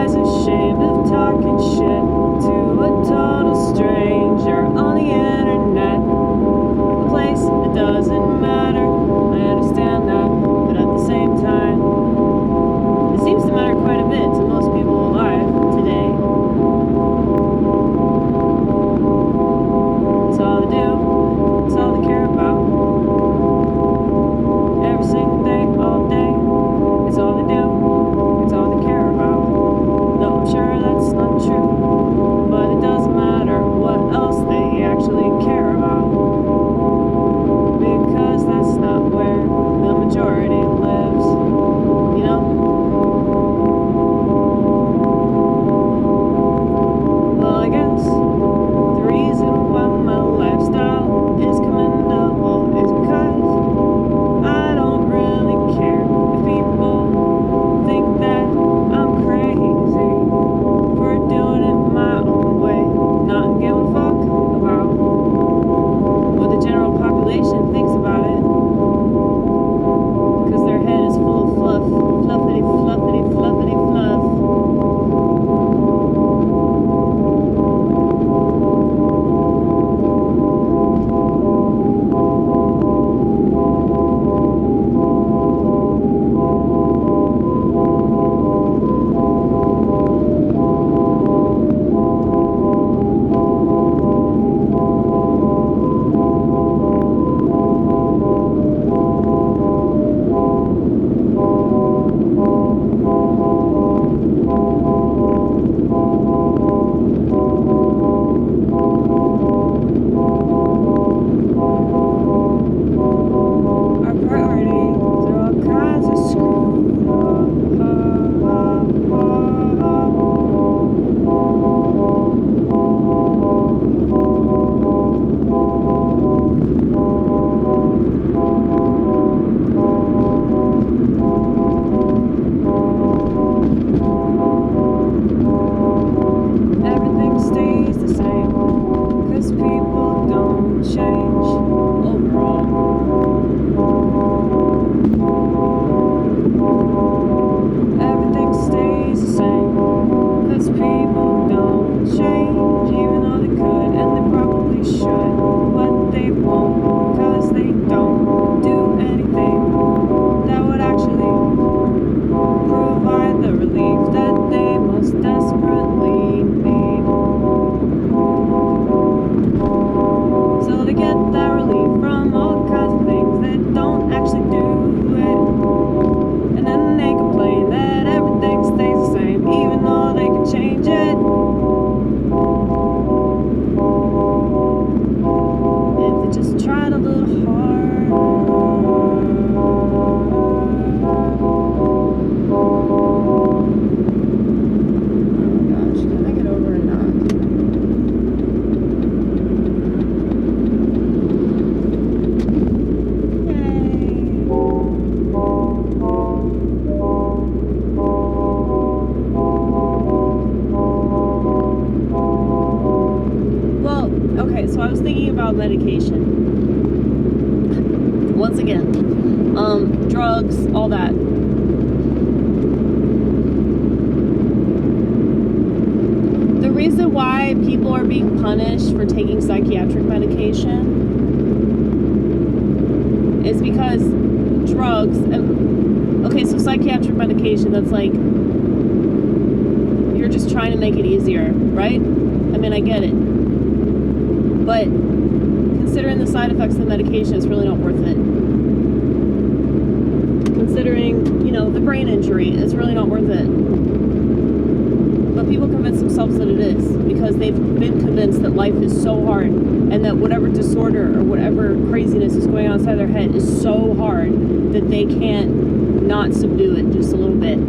guy's ashamed of talking shit to a total stranger on the internet. A place that doesn't matter, I understand that, but at the same time, it seems to matter quite a bit to most people alive today. It's all they do, it's all they care about. Every single day, all day, it's all they do, it's all they care about. Though I'm sure that's not true, but it doesn't matter what else they actually care about, because that's not where the majority lives, you know? Well, I guess the reason why my lifestyle is commendable is because I don't really care if people think that I'm crazy for doing it my own way, not giving a fuck about what the general population thinks about it, because their head is full of fluff, fluffity, fluffity, fluffity, fluff. Our priorities are all kinds of screwed Everything stays the same, 'cause people don't change overall. Everything stays the same, 'cause people don't change, even though they could, and they probably should, but they won't, 'cause they don't do anything that would actually provide the relief that they most desperately need. So they get that relief from all kinds of things that don't actually do it, and then they complain that everything stays the same, even though they can change it. If they just tried a little harder. Oh my gosh, can I get over or not? Well, okay, so I was thinking about medication. Once again, drugs, all that. The reason why people are being punished for taking psychiatric medication is because drugs, okay, so psychiatric medication, that's like, you're just trying to make it easier, right? I mean, I get it. But considering the side effects of the medication, it's really not worth it. Considering, you know, the brain injury, it's really not worth it. But people convince themselves that it is, because they've been convinced that life is so hard, and that whatever disorder or whatever craziness is going on inside their head is so hard that they can't not subdue it just a little bit.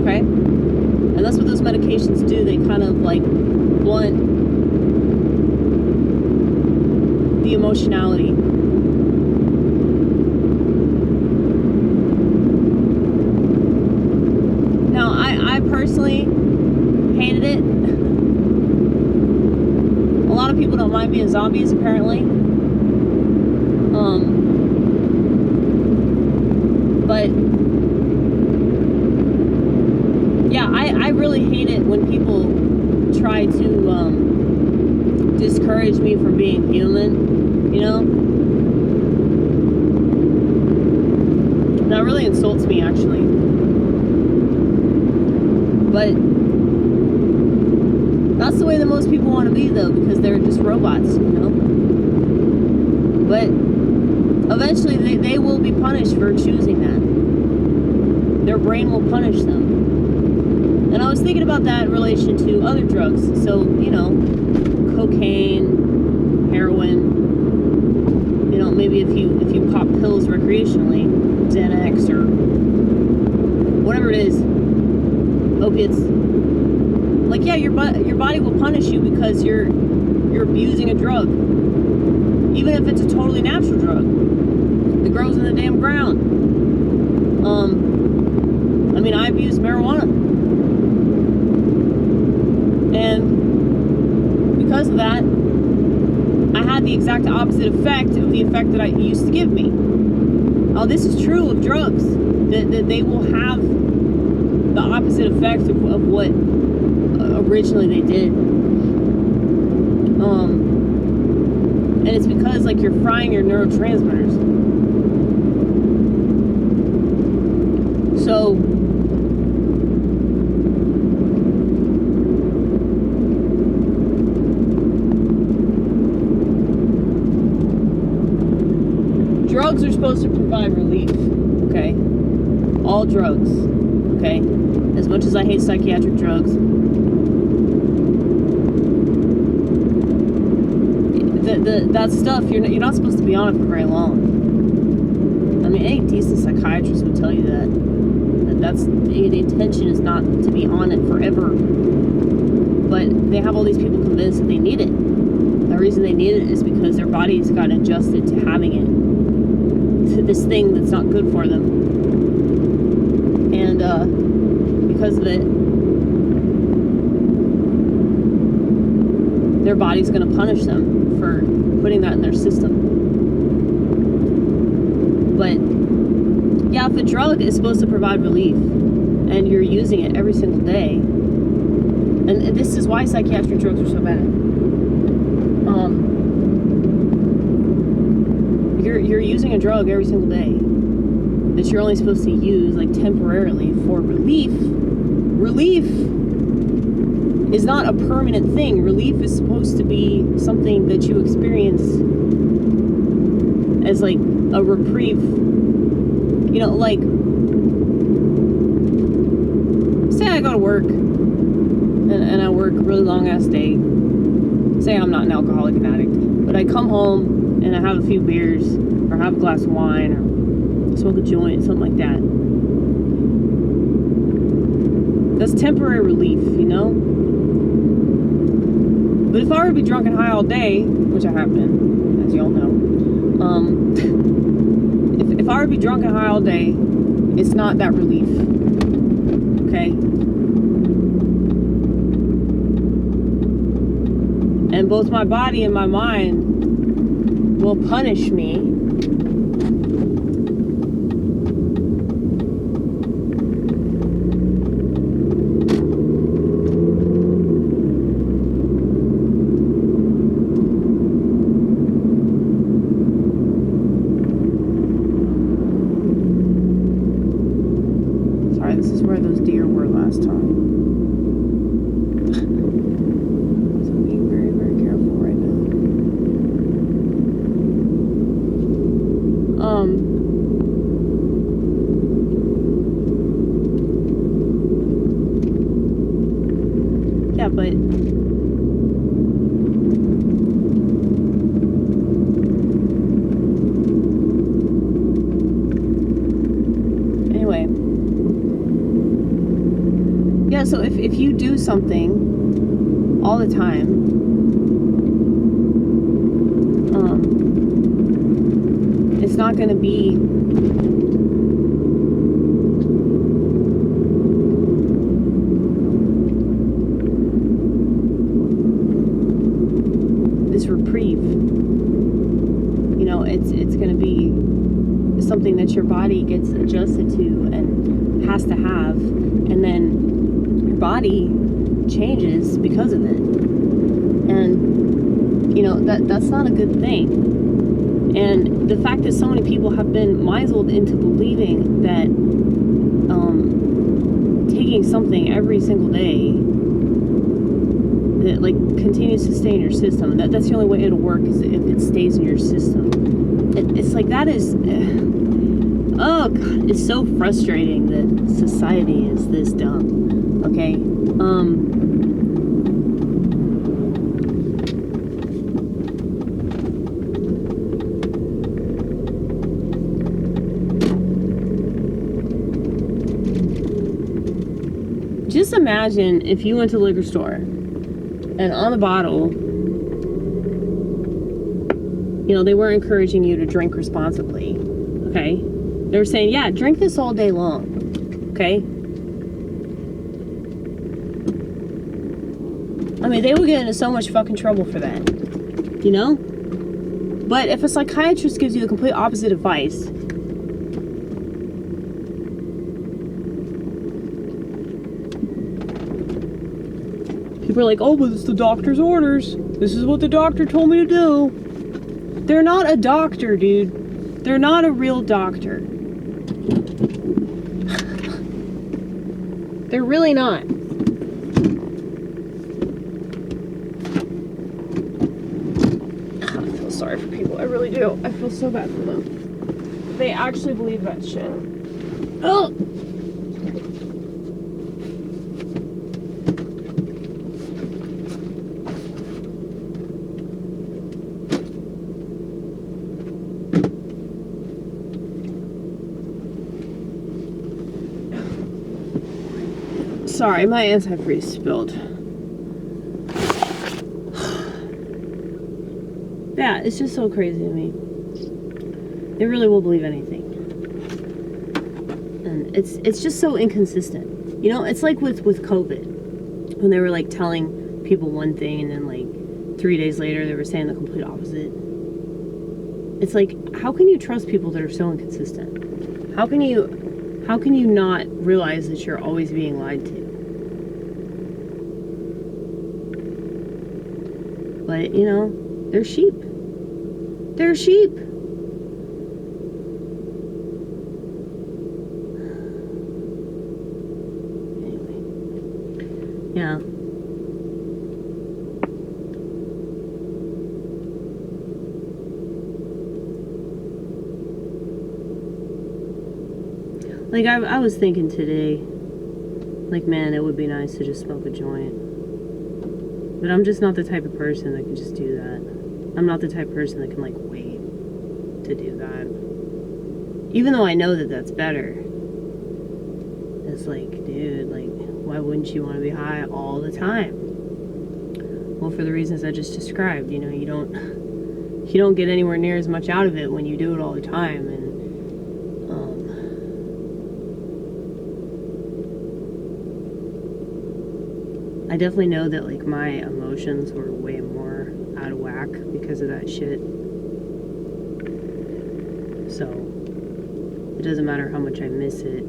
Okay? And that's what those medications do. They kind of like blunt the emotionality. Now, I personally hated it. A lot of people don't mind being zombies, apparently. But yeah, I really hate it when people try to discourage me from being human, you know? That really insults me, actually. But that's the way that most people want to be, though, because they're just robots, you know? But eventually they will be punished for choosing that. Their brain will punish them. And I was thinking about that in relation to other drugs. So, you know, cocaine, heroin, you know, maybe if you pop pills recreationally, Xanax or whatever it is, opiates. Like, yeah, your body will punish you because you're abusing a drug. Even if it's a totally natural drug that grows in the damn ground. I mean, I abuse marijuana. And because of that, I had the exact opposite effect of the effect that it used to give me. Oh, this is true of drugs. That they will have the opposite effect of what originally they did. And it's because, like, you're frying your neurotransmitters. So drugs are supposed to provide relief, okay? All drugs, okay? As much as I hate psychiatric drugs, that stuff, you're not supposed to be on it for very long. I mean, any decent psychiatrist would tell you that. That's the intention is not to be on it forever. But they have all these people convinced that they need it. The reason they need it is because their bodies got adjusted to having it. To this thing that's not good for them. And because of it, their body's going to punish them for putting that in their system. But yeah, if a drug is supposed to provide relief and you're using it every single day, and this is why psychiatric drugs are so bad. You're using a drug every single day that you're only supposed to use, like, temporarily for relief. Relief is not a permanent thing. Relief is supposed to be something that you experience as, like, a reprieve. You know, like, say I go to work and I work a really long ass day. Say I'm not an alcoholic and addict, but I come home and I have a few beers or have a glass of wine or smoke a joint, something like that. That's temporary relief, you know? But if I were to be drunk and high all day, which I have been, as y'all know, if I were to be drunk and high all day, it's not that relief. Okay? And both my body and my mind will punish me where those deer were last time. So I'm being very, very careful right now. Yeah, but anyway. Yeah, so if you do something all the time, it's not going to be this reprieve. You know, it's going to be something that your body gets adjusted to and has to have, and then body changes because of it. And, you know, that's not a good thing. And the fact that so many people have been misled into believing that taking something every single day that like continues to stay in your system, that's the only way it'll work, is if it stays in your system. It's like, that is oh god, it's so frustrating that society is this dumb. Okay, just imagine if you went to the liquor store and on the bottle, you know, they were encouraging you to drink responsibly, okay? They were saying, yeah, drink this all day long, okay? I mean, they would get into so much fucking trouble for that, you know? But if a psychiatrist gives you the complete opposite advice, people are like, oh, but it's the doctor's orders. This is what the doctor told me to do. They're not a doctor, dude. They're not a real doctor. They're really not. I feel sorry for people. I really do. I feel so bad for them. They actually believe that shit. Oh! Sorry, my antifreeze spilled. Yeah, it's just so crazy to me. They really will believe anything. And it's just so inconsistent. You know, it's like with COVID. When they were like telling people one thing and then like 3 days later they were saying the complete opposite. It's like, how can you trust people that are so inconsistent? How can you not realize that you're always being lied to? But, you know, they're sheep. They're sheep. Anyway. Yeah. Like, I was thinking today, like, man, it would be nice to just smoke a joint. But I'm just not the type of person that can just do that. I'm not the type of person that can, like, wait to do that. Even though I know that that's better. It's like, dude, like, why wouldn't you want to be high all the time? Well, for the reasons I just described. You know, you don't get anywhere near as much out of it when you do it all the time. And I definitely know that, like, my emotions were way more out of whack because of that shit. So, it doesn't matter how much I miss it.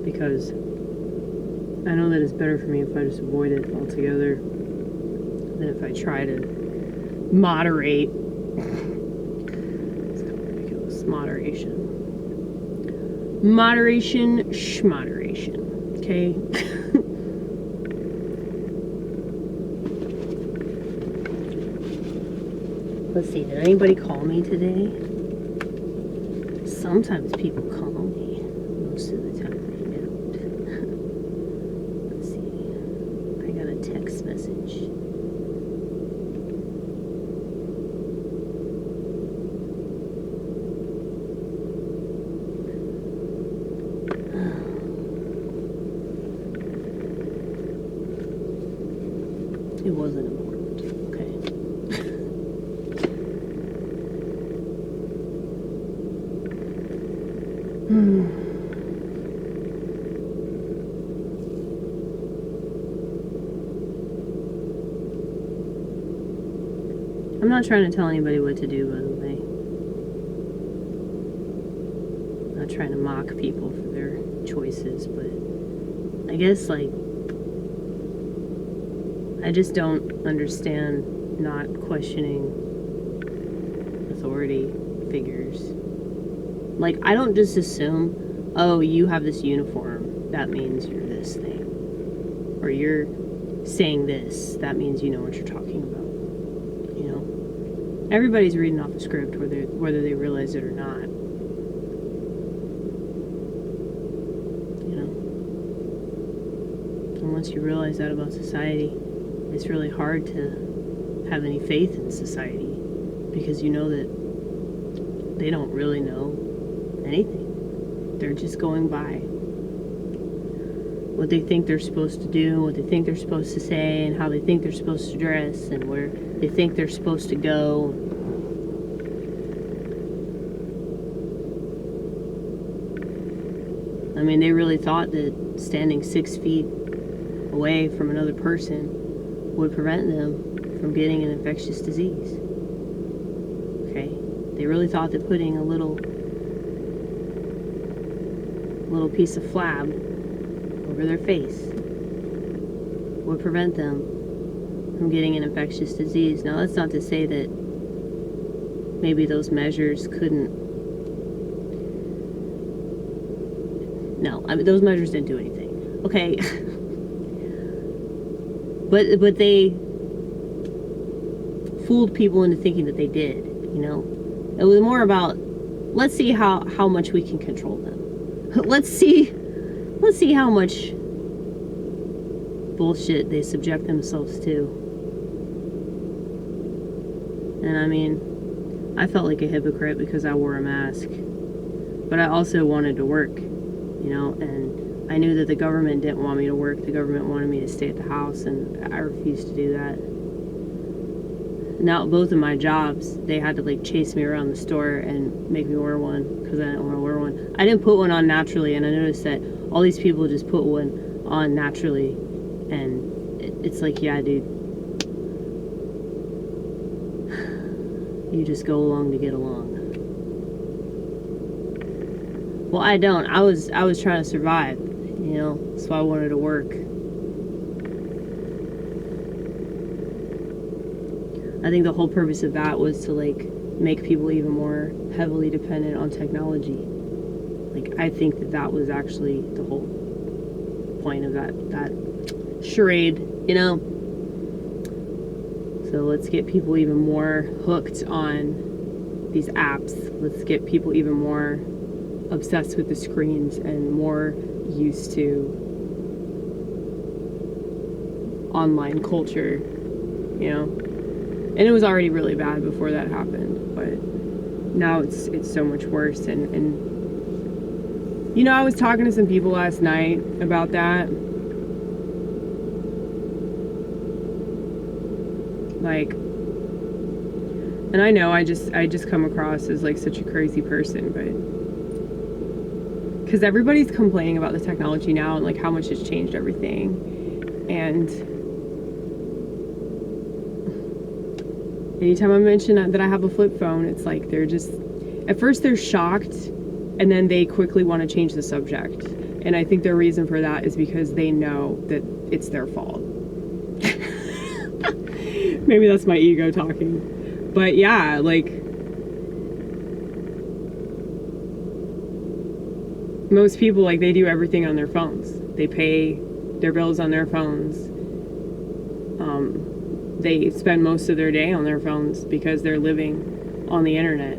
Because I know that it's better for me if I just avoid it altogether than if I try to moderate. Moderation. Moderation, schmoderation. Okay? Let's see, did anybody call me today? Sometimes people call me. Most of the time they don't. Let's see. I got a text message. It wasn't important, okay? I'm not trying to tell anybody what to do, by the way. trying to mock people for their choices, but I guess, like, I just don't understand not questioning authority figures. Like, I don't just assume, oh, you have this uniform, that means you're this thing. Or you're saying this, that means you know what you're talking about. You know? Everybody's reading off a script, whether they realize it or not. You know? And once you realize that about society, it's really hard to have any faith in society, because you know that they don't really know anything. They're just going by what they think they're supposed to do, what they think they're supposed to say, and how they think they're supposed to dress, and where they think they're supposed to go. I mean, they really thought that standing 6 feet away from another person would prevent them from getting an infectious disease. Okay? They really thought that putting a little piece of flab over their face would prevent them from getting an infectious disease. Now, that's not to say that maybe those measures couldn't... No, I mean, those measures didn't do anything. Okay? But they fooled people into thinking that they did, you know? It was more about, let's see how much we can control them. Let's see how much bullshit they subject themselves to. And I mean, I felt like a hypocrite because I wore a mask. But I also wanted to work, you know, and I knew that the government didn't want me to work. The government wanted me to stay at the house, and I refused to do that. Now, both of my jobs, they had to, like, chase me around the store and make me wear one because I didn't want to wear one. I didn't put one on naturally, and I noticed that all these people just put one on naturally, and it's like, yeah, dude, you just go along to get along. Well, I don't. I was trying to survive, you know, so I wanted to work. I think the whole purpose of that was to, like, make people even more heavily dependent on technology. Like, I think that was actually the whole point of that charade, you know? So let's get people even more hooked on these apps. Let's get people even more obsessed with the screens and more used to online culture, you know? And it was already really bad before that happened, but now it's so much worse. And you know, I was talking to some people last night about that. Like, and I know I just come across as, like, such a crazy person, but because everybody's complaining about the technology now and, like, how much it's changed everything. And anytime I mention that I have a flip phone, it's like they're just, at first they're shocked, and then they quickly want to change the subject. And I think their reason for that is because they know that it's their fault. Maybe that's my ego talking. But yeah, like, most people, like, they do everything on their phones. They pay their bills on their phones. They spend most of their day on their phones because they're living on the internet.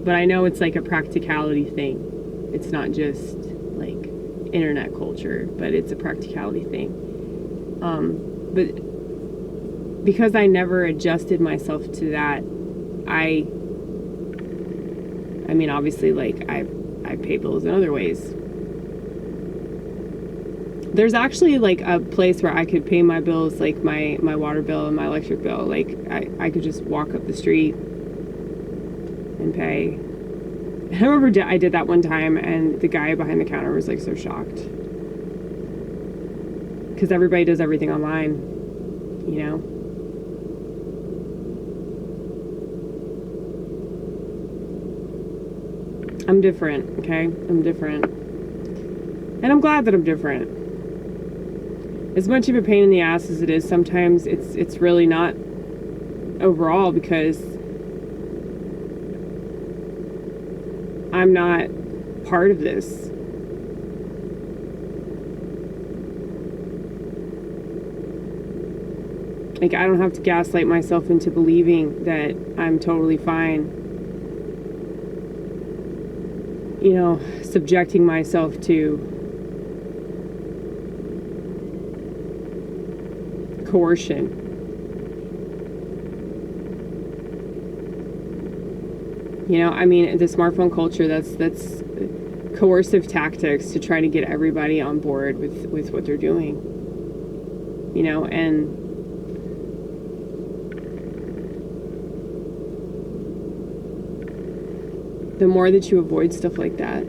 But I know it's like a practicality thing. It's not just, like, internet culture, but it's a practicality thing. But because I never adjusted myself to that, I mean, obviously, like, I pay bills in other ways. There's actually, like, a place where I could pay my bills, like my water bill and my electric bill. Like, I could just walk up the street and pay. I remember I did that one time, and the guy behind the counter was, like, so shocked. Because everybody does everything online, you know? I'm different, okay? I'm different. And I'm glad that I'm different. As much of a pain in the ass as it is, sometimes it's really not overall, because I'm not part of this. Like, I don't have to gaslight myself into believing that I'm totally fine. You know, subjecting myself to coercion. You know, I mean, the smartphone culture, that's coercive tactics to try to get everybody on board with what they're doing. You know, and the more that you avoid stuff like that,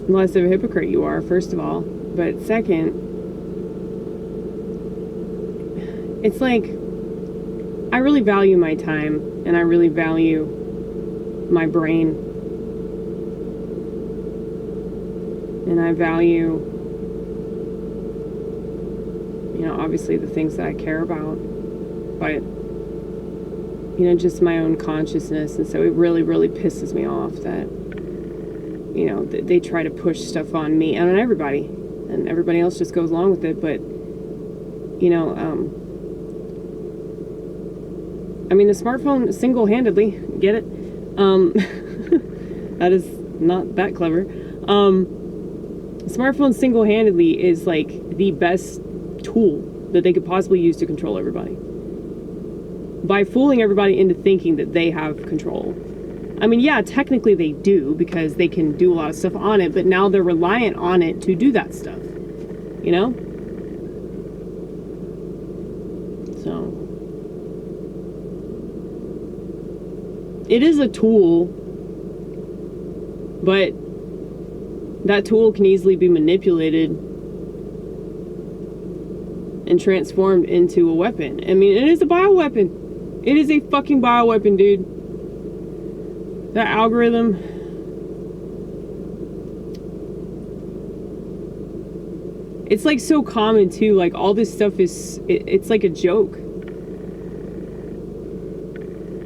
the less of a hypocrite you are, first of all. But second, it's like, I really value my time, and I really value my brain, and I value, you know, obviously the things that I care about, but, you know, just my own consciousness. And so it really, really pisses me off that, you know, they try to push stuff on me and on everybody, and everybody else just goes along with it. But, you know, I mean, the smartphone single-handedly, get it? That is not that clever. Smartphone single-handedly is like the best tool that they could possibly use to control everybody, by fooling everybody into thinking that they have control. I mean, yeah, technically they do, because they can do a lot of stuff on it, but now they're reliant on it to do that stuff, you know? So, it is a tool, but that tool can easily be manipulated and transformed into a weapon. I mean, it is a bioweapon. It is a fucking bioweapon, dude. That algorithm. It's like so common too. Like, all this stuff is, it's like a joke.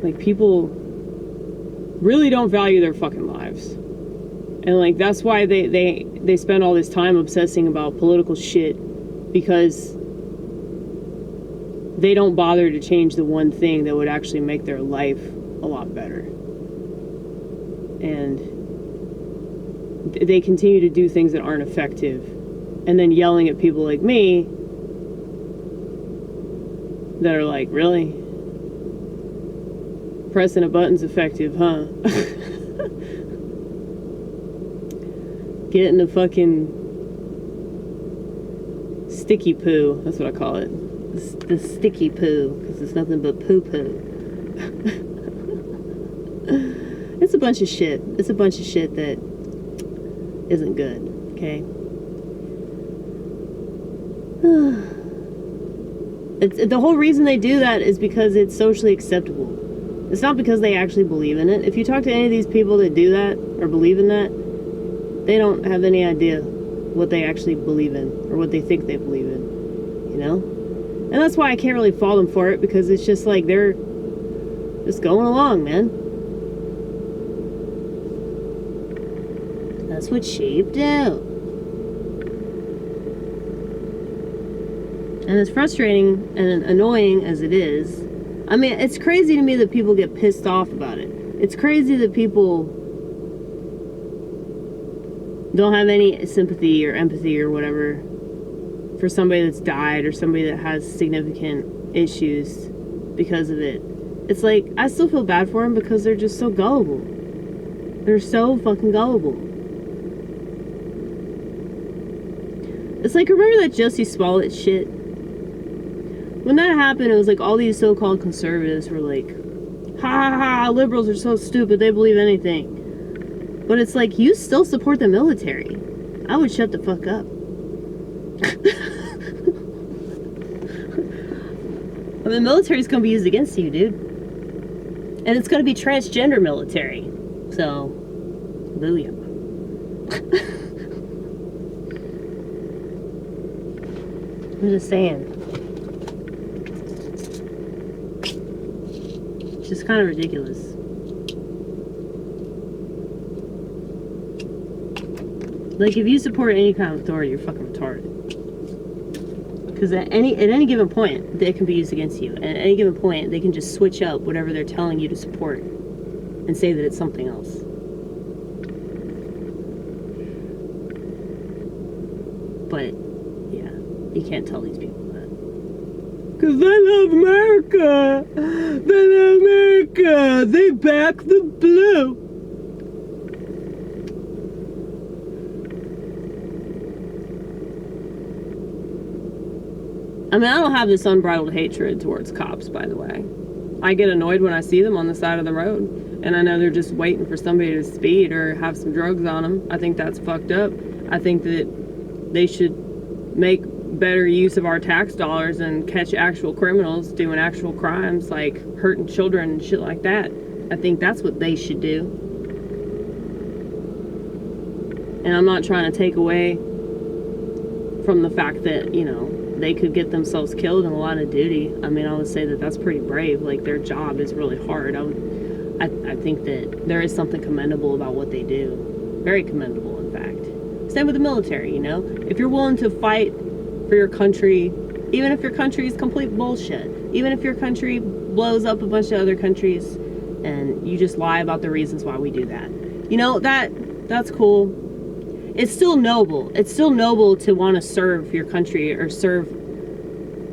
Like, people really don't value their fucking lives. And like, that's why they spend all this time obsessing about political shit, because they don't bother to change the one thing that would actually make their life a lot better. And they continue to do things that aren't effective, and then yelling at people like me that are like, really? Pressing a button's effective, huh? Getting the fucking sticky poo, that's what I call it. The sticky poo, because it's nothing but poo-poo. It's a bunch of shit. It's a bunch of shit that isn't good, okay? The whole reason they do that is because it's socially acceptable. It's not because they actually believe in it. If you talk to any of these people that do that, or believe in that, they don't have any idea what they actually believe in, or what they think they believe in, you know? And that's why I can't really fault them for it, because it's just like, they're just going along, man. That's what sheep do. And as frustrating and annoying as it is, I mean, it's crazy to me that people get pissed off about it. It's crazy that people don't have any sympathy or empathy or whatever for somebody that's died, or somebody that has significant issues because of it. It's like, I still feel bad for them, because they're just so gullible. They're so fucking gullible. It's like, remember that Jussie Smollett shit? When that happened, it was like all these so-called conservatives were like, ha ha ha, liberals are so stupid, they believe anything. But it's like, you still support the military. I would shut the fuck up. I mean, the military's gonna be used against you, dude. And it's going to be transgender military. So, booyah. I'm just saying. It's just kind of ridiculous. Like, if you support any kind of authority, you're fucking retarded. Because at any given point, they can be used against you. And at any given point, they can just switch up whatever they're telling you to support and say that it's something else. But, yeah, you can't tell these people that. Because they love America! They love America! They back the blue! I mean, I don't have this unbridled hatred towards cops, by the way. I get annoyed when I see them on the side of the road, and I know they're just waiting for somebody to speed or have some drugs on them. I think that's fucked up. I think that they should make better use of our tax dollars and catch actual criminals doing actual crimes, like hurting children and shit like that. I think that's what they should do. And I'm not trying to take away from the fact that, you know, they could get themselves killed in a line of duty. I mean, I would say that that's pretty brave. Like, their job is really hard. I think that there is something commendable about what they do. Very commendable, in fact. Same with the military, you know? If you're willing to fight for your country, even if your country is complete bullshit, even if your country blows up a bunch of other countries, and you just lie about the reasons why we do that. You know, that's cool. It's still noble. It's still noble to want to serve your country or serve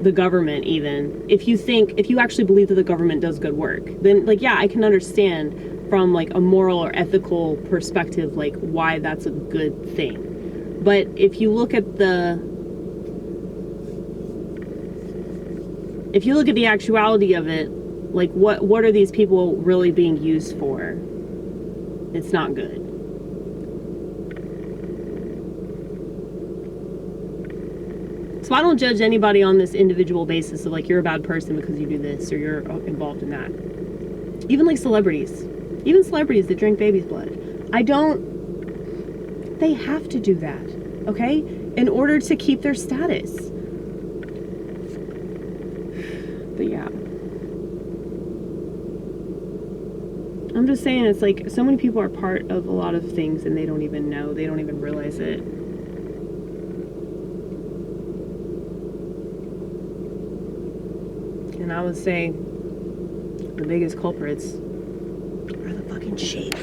the government, even. If you actually believe that the government does good work, then, like, yeah, I can understand from, like, a moral or ethical perspective, like, why that's a good thing. But if you look at the actuality of it, like, what are these people really being used for? It's not good. So I don't judge anybody on this individual basis of, like, you're a bad person because you do this or you're involved in that. Even, like, celebrities. Even celebrities that drink baby's blood. They have to do that, okay? In order to keep their status. But yeah. I'm just saying, it's like, so many people are part of a lot of things and they don't even know. They don't even realize it. And I would say the biggest culprits are the fucking sheep.